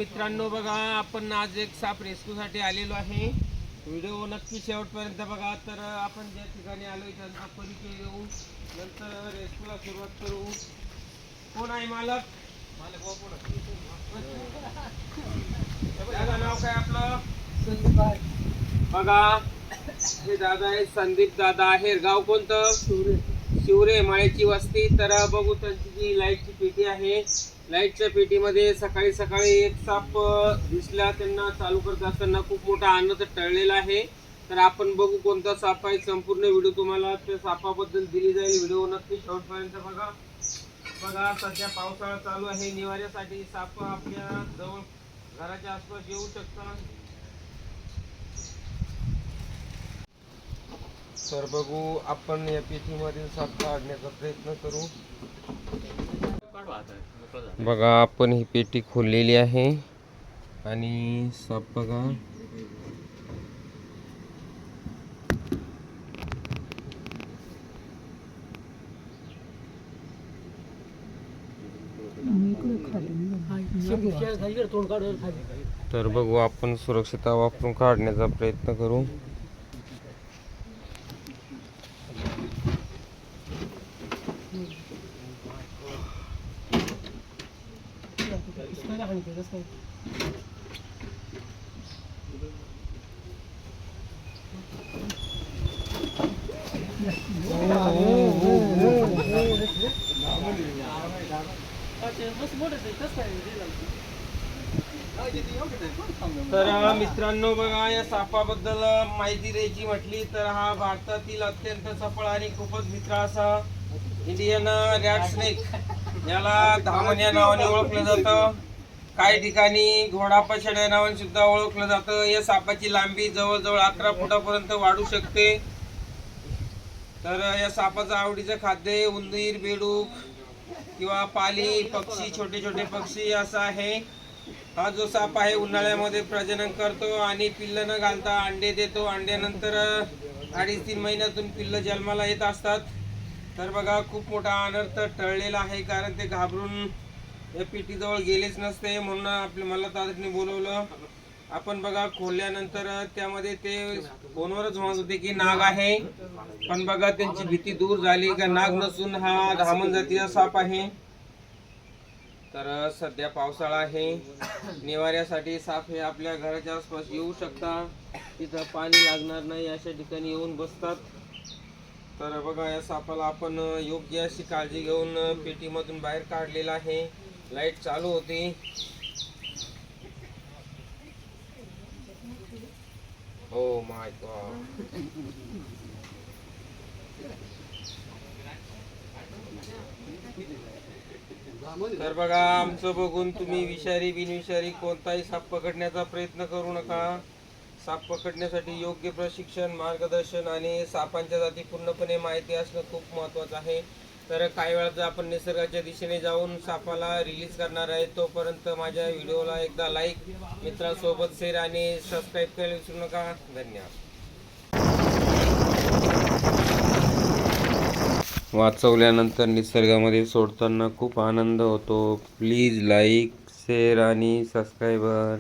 मित्रांनो बघा, आपण आज एक साप रेस्क्यूसाठी आलेलो आहे. व्हिडिओ नक्की शेवटपर्यंत बघा. तर आपण ज्या ठिकाणी आलोय त्यांचा परिचय देऊ, नंतर रेस्क्यूला सुरुवात करू. कोण आहे मालक? दादा नाव काय आपलं? बघा, हे दादा आहे संदीप दादा आहे. गाव कोणतं? शिवरे माळेची वस्ती. तर बघू त्यांची जी लाईटची पेटी आहे, लाईटच्या पेटीमध्ये सकाळी सकाळी एक साप दिसला. त्यांना चालू करत असताना खूप मोठा आनंद टळलेला आहे. तर आपण बघू कोणता साप आहे. संपूर्ण व्हिडिओ तुम्हाला त्या सापाबद्दल दिली जाईल. व्हिडिओ नक्की शेवटपर्यंत बघा. बघा, सध्या पावसाळा चालू आहे. निवाऱ्यासाठी साप आपल्या जवळ घराच्या आसपास येऊ शकतात. तर बघू, आपण या पेटीमधील साप काढण्याचा प्रयत्न करू. बघा, आपण ही पेटी खोललेली आहे आणि साप बघा. तर बघू, आपण सुरक्षितता वापरून काढण्याचा प्रयत्न करू. तर मित्रांनो बघा, या सापाबद्दल माहिती द्यायची म्हटली तर हा भारतातील अत्यंत सफळ आणि खूपच मित्र असा इंडियन रॅट स्नेक, याला धामण या नावाने ओळखलं जातं. काही ठिकाणी घोडापछड या नावाने सुद्धा ओळखलं जातं. या सापाची लांबी जवळजवळ 11 फुटापर्यंत वाढू शकते. तर या सापाचं आवडीचं खाद्य उंदीर, बेडूक किंवा पाली पक्षी, छोटे छोटे पक्षी असं आहे. हा जो साप आहे उन्हाळ्यामध्ये प्रजनन करतो आणि पिल्लं न घालता अंडे देतो. अंड्यानंतर 2.5-3 महिन्यातून पिल्लं जन्माला येत असतात. तर बघा, खूप मोठा अनर्थ टळलेला आहे, कारण ते घाबरून या पेटीजवळ गेलेच नसते. म्हणून मला तातडीने बोलवलं. आपण बघा, खोलल्यानंतर त्यामध्ये ते फोनवरच म्हणत होते की नाग आहे, पण बघा त्यांची भीती दूर झाली. का नाग नसून हा धामण जातीचा साप आहे. तर सध्या पावसाळा आहे. निवाऱ्यासाठी साप हे आपल्या घराच्या आसपास येऊ शकता. तिथं पाणी लागणार नाही अशा ठिकाणी येऊन बसतात. तर बघा, या सापाला आपण योग्य अशी काळजी घेऊन पेटीमधून बाहेर काढलेला आहे. लाईट चालू होती. Oh my God. तर बघा, आमचं बघून तुम्ही विषारी बिनविषारी कोणताही साप पकडण्याचा प्रयत्न करू नका. साप पकडण्यासाठी योग्य प्रशिक्षण, मार्गदर्शन आणि सापांच्या जाती पूर्णपणे माहिती असणं खूप महत्त्वाचं आहे. तर काही वेळा जर आपण निसर्गाच्या दिशेने जाऊन सापाला रिलीज करणार आहे, तोपर्यंत माझ्या व्हिडिओला एकदा लाईक, मित्रांसोबत शेअर आणि सबस्क्राईब करायला विसरू नका. धन्यवाद. वाचवल्यानंतर निसर्गामध्ये सोडताना खूप आनंद होतो. प्लीज लाईक, शेअर आणि सबस्क्राईबर.